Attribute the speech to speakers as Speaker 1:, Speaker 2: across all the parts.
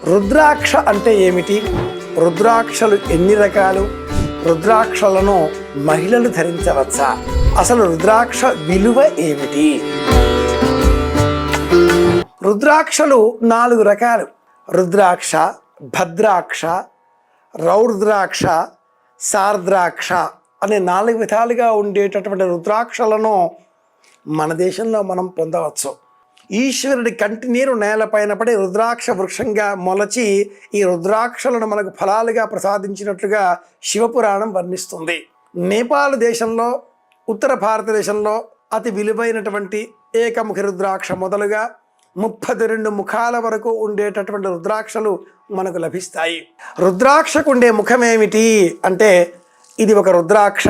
Speaker 1: రుద్రాక్ష అంటే ఏమిటి? రుద్రాక్షలు ఎన్ని రకాలు? రుద్రాక్షలను మహిళలు ధరించవచ్చా? అసలు రుద్రాక్ష విలువ ఏమిటి? రుద్రాక్షలు 4 రకాలు. రుద్రాక్ష, భద్రాక్ష, రౌద్రాక్ష, సార్ద్రాక్ష అనే 4 విధాలుగా ఉండేటటువంటి రుద్రాక్షలను మన దేశంలో మనం పొందవచ్చు. ఈశ్వరుడి కంటి నీరు నేలపైన పడి రుద్రాక్ష వృక్షంగా మొలచి ఈ రుద్రాక్షలను మనకు ఫలాలుగా ప్రసాదించినట్లుగా శివపురాణం వర్ణిస్తుంది. నేపాల్ దేశంలో, ఉత్తర భారతదేశంలో అతి విలువైనటువంటి ఏకముఖి రుద్రాక్ష మొదలుగా 32 ముఖాల వరకు ఉండేటటువంటి రుద్రాక్షలు మనకు లభిస్తాయి. రుద్రాక్షకు ఉండే ముఖమేమిటి అంటే, ఇది ఒక రుద్రాక్ష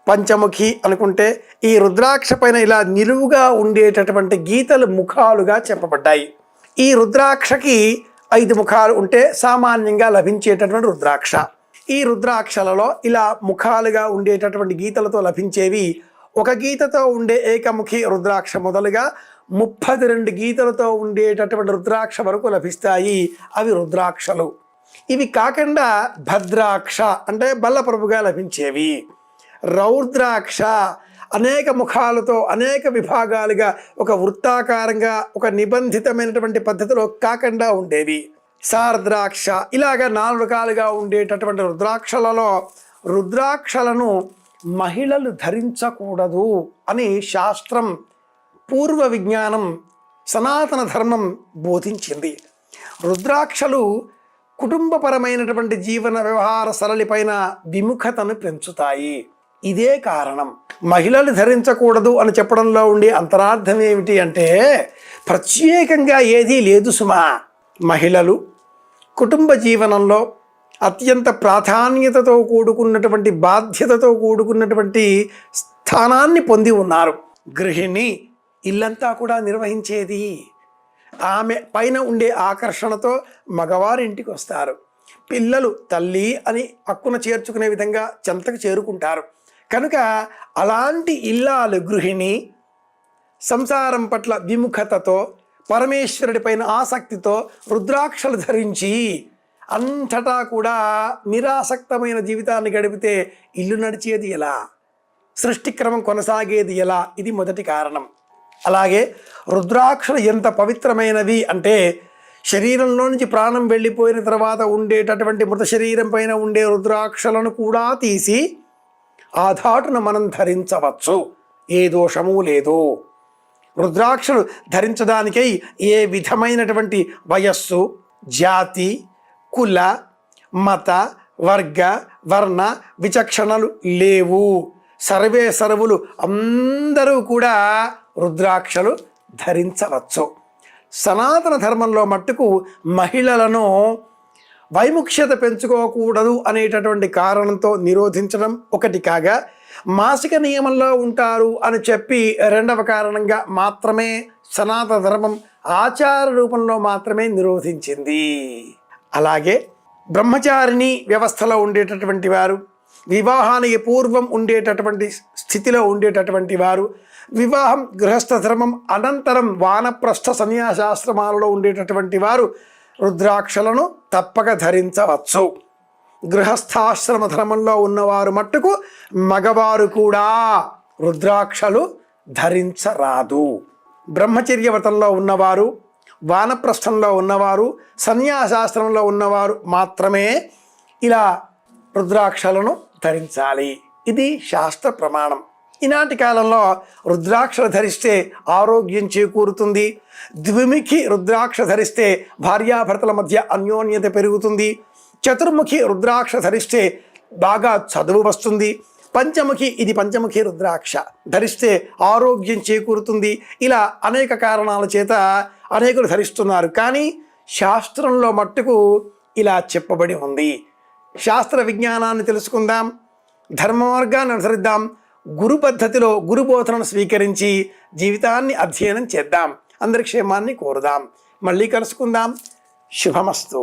Speaker 1: పంచముఖి అనుకుంటే ఈ రుద్రాక్ష పైన ఇలా నిలువుగా ఉండేటటువంటి గీతలు ముఖాలుగా చెప్పబడ్డాయి. ఈ రుద్రాక్షకి 5 ముఖాలు ఉంటే సామాన్యంగా లభించేటటువంటి రుద్రాక్ష. ఈ రుద్రాక్షలలో ఇలా ముఖాలుగా ఉండేటటువంటి గీతలతో లభించేవి ఒక గీతతో ఉండే ఏకముఖి రుద్రాక్ష మొదలుగా 32 గీతలతో ఉండేటటువంటి రుద్రాక్ష వరకు లభిస్తాయి. అవి రుద్రాక్షలు. ఇవి కాకుండా భద్రాక్ష అంటే బల్లపరుపుగా లభించేవి. రౌద్రాక్ష అనేక ముఖాలతో అనేక విభాగాలుగా ఒక వృత్తాకారంగా ఒక నిబంధితమైనటువంటి పద్ధతిలో కాకుండా ఉండేవి. సార్ద్రాక్ష ఇలాగా 4 రకాలుగా ఉండేటటువంటి రుద్రాక్షలలో రుద్రాక్షలను మహిళలు ధరించకూడదు అని శాస్త్రం, పూర్వ విజ్ఞానం, సనాతన ధర్మం బోధించింది. రుద్రాక్షలు కుటుంబపరమైనటువంటి జీవన వ్యవహార సరళిపైన విముఖతను పెంచుతాయి. ఇదే కారణం. మహిళలు ధరించకూడదు అని చెప్పడంలో ఉండే అంతరార్థం ఏమిటి అంటే, ప్రత్యేకంగా ఏదీ లేదు సుమా. మహిళలు కుటుంబ జీవనంలో అత్యంత ప్రాధాన్యతతో కూడుకున్నటువంటి, బాధ్యతతో కూడుకున్నటువంటి స్థానాన్ని పొంది ఉన్నారు. గృహిణి ఇల్లంతా కూడా నిర్వహించేది. ఆమె పైన ఉండే ఆకర్షణతో మగవారి ఇంటికి వస్తారు. పిల్లలు తల్లి అని హక్కున చేర్చుకునే విధంగా చెంతకు చేరుకుంటారు. కనుక అలాంటి ఇల్లాలు గృహిణి సంసారం పట్ల విముఖతతో, పరమేశ్వరుడి పైన ఆసక్తితో రుద్రాక్షలు ధరించి అంతటా కూడా నిరాసక్తమైన జీవితాన్ని గడిపితే ఇల్లు నడిచేది ఎలా? సృష్టిక్రమం కొనసాగేది ఎలా? ఇది మొదటి కారణం. అలాగే రుద్రాక్షలు ఎంత పవిత్రమైనవి అంటే, శరీరంలో నుంచి ప్రాణం వెళ్ళిపోయిన తర్వాత ఉండేటటువంటి మృత శరీరం పైన ఉండే రుద్రాక్షలను కూడా తీసి ఆ ధాటున మనం ధరించవచ్చు. ఏ దోషము లేదు. రుద్రాక్షలు ధరించడానికై ఏ విధమైనటువంటి వయస్సు, జాతి, కుల, మత, వర్గ, వర్ణ విచక్షణలు లేవు. సర్వే సర్వులు అందరూ కూడా రుద్రాక్షలు ధరించవచ్చు. సనాతన ధర్మంలో మట్టుకు మహిళలను వైముఖ్యత పెంచుకోకూడదు అనేటటువంటి కారణంతో నిరోధించడం ఒకటి కాగా, మాసిక నియమంలో ఉంటారు అని చెప్పి రెండవ కారణంగా మాత్రమే సనాతన ధర్మం ఆచార రూపంలో మాత్రమే నిరోధించింది. అలాగే బ్రహ్మచారిణి వ్యవస్థలో ఉండేటటువంటి వారు, వివాహానికి పూర్వం ఉండేటటువంటి స్థితిలో ఉండేటటువంటి వారు, వివాహం గృహస్థ ధర్మం అనంతరం వానప్రస్థ సన్యాసాశ్రమాలలో ఉండేటటువంటి వారు రుద్రాక్షలను తప్పక ధరించవచ్చు. గృహస్థాశ్రమ ధర్మంలో ఉన్నవారు మట్టుకు మగవారు కూడా రుద్రాక్షలు ధరించరాదు. బ్రహ్మచర్య వ్రతంలో ఉన్నవారు, వానప్రస్థంలో ఉన్నవారు, సన్యాసాశ్రమంలో ఉన్నవారు మాత్రమే ఇలా రుద్రాక్షలను ధరించాలి. ఇది శాస్త్ర ప్రమాణం. ఈనాటి కాలంలో రుద్రాక్షలు ధరిస్తే ఆరోగ్యం చేకూరుతుంది. ద్విముఖి రుద్రాక్ష ధరిస్తే భార్యాభర్తల మధ్య అన్యోన్యత పెరుగుతుంది. చతుర్ముఖి రుద్రాక్ష ధరిస్తే బాగా చదువు వస్తుంది. పంచముఖి, ఇది పంచముఖి రుద్రాక్ష ధరిస్తే ఆరోగ్యం చేకూరుతుంది. ఇలా అనేక కారణాల చేత అనేకులు ధరిస్తున్నారు. కానీ శాస్త్రంలో మట్టుకు ఇలా చెప్పబడి ఉంది. శాస్త్ర విజ్ఞానాన్ని తెలుసుకుందాం, ధర్మ మార్గాన్ని అనుసరిద్దాం, గురు పద్ధతిలో గురు బోధనను స్వీకరించి జీవితాన్ని అధ్యయనం చేద్దాం. అందరి క్షేమాన్ని కోరుదాం. మళ్ళీ కలుసుకుందాం. శుభమస్తు.